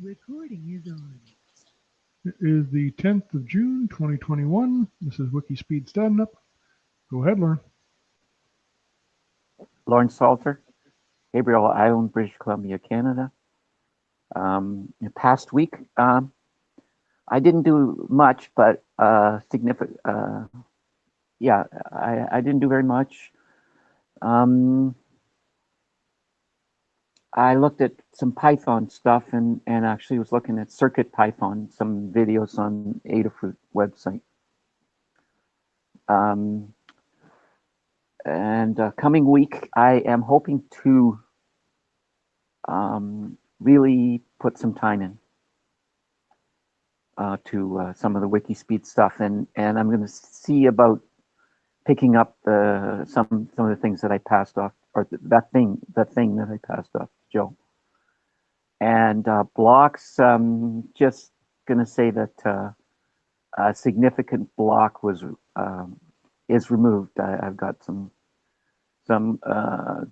Recording is on. It is the 10th of June, 2021. This is WIKISPEED Standup. Go ahead, Lauren. Lawrence Salter, Gabriel Island, British Columbia, Canada. The past week, I didn't do much, but significant. Yeah, I didn't do very much. I looked at some Python stuff and actually was looking at Circuit Python, some videos on Adafruit website. And coming week, I am hoping to really put some time in to some of the WIKISPEED stuff, and I'm going to see about picking up some of the things that I passed off, or the thing that I passed off to Joe. And blocks, just going to say that a significant block is removed. I've got a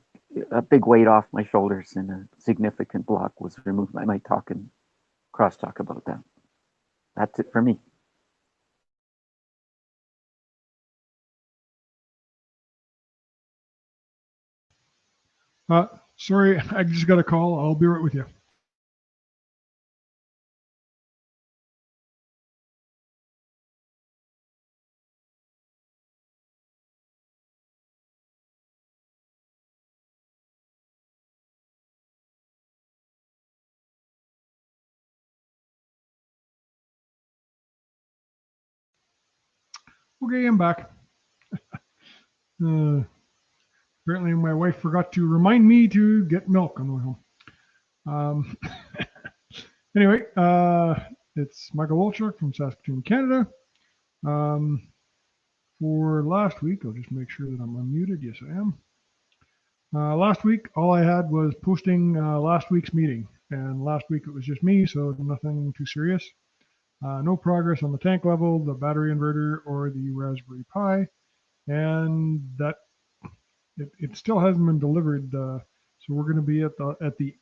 big weight off my shoulders, and a significant block was removed. I might talk and crosstalk about that. That's it for me. Sorry, I just got a call. I'll be right with you. Okay, I'm back. Apparently, my wife forgot to remind me to get milk on the way home. Anyway, it's Michael Wolchuk from Saskatoon, Canada. For last week, I'll just make sure that I'm unmuted. Yes, I am. Last week, all I had was posting last week's meeting. And last week it was just me, so nothing too serious. No progress on the tank level, the battery inverter, or the Raspberry Pi. And that it still hasn't been delivered. So we're going to be at the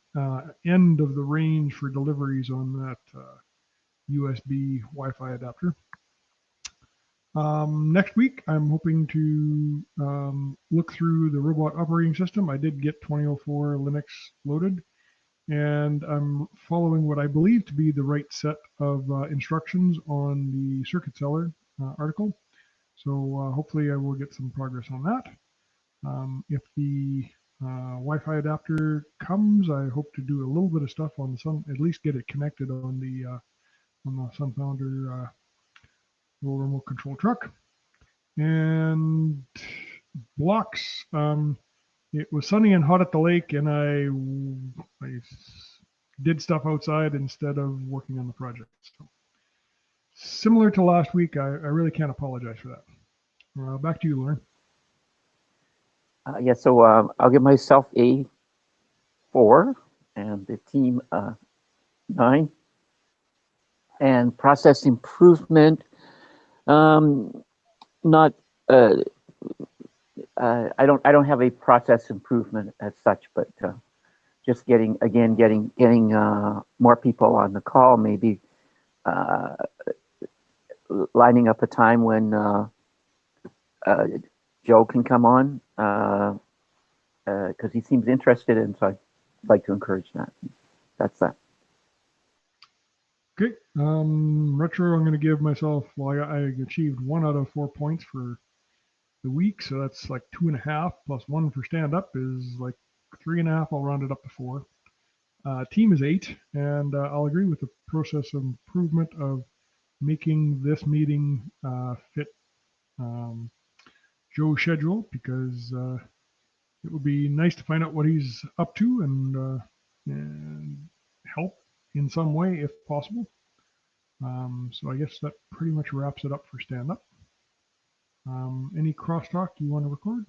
end of the range for deliveries on that USB Wi-Fi adapter. Next week, I'm hoping to look through the robot operating system. I did get 2004 Linux loaded, and I'm following what I believe to be the right set of instructions on the Circuit Seller article. So hopefully I will get some progress on that. If the Wi-Fi adapter comes, I hope to do a little bit of stuff on the Sun, at least get it connected on the Sunfounder remote control truck. And blocks, it was sunny and hot at the lake, and I did stuff outside instead of working on the project. So, similar to last week, I really can't apologize for that. Back to you, Lauren. Yeah, so I'll give myself a 4 and the team 9. And process improvement, not I don't have a process improvement as such, but just getting more people on the call, maybe lining up a time when Joe can come on, because he seems interested, and so I'd like to encourage that. That's that. Okay, retro, I'm going to give myself, well, I achieved 1 out of 4 points for the week, so that's like 2.5 plus 1 for stand up is like 3.5. I'll round it up to 4. Team is 8, and I'll agree with the process of improvement of making this meeting fit Joe's schedule, because it would be nice to find out what he's up to and help in some way if possible. So I guess that pretty much wraps it up for stand up. Any crosstalk you want to record?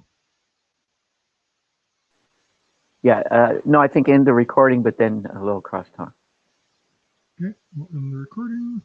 Yeah, no, I think end the recording, but then a little crosstalk. Okay, well, in the recording.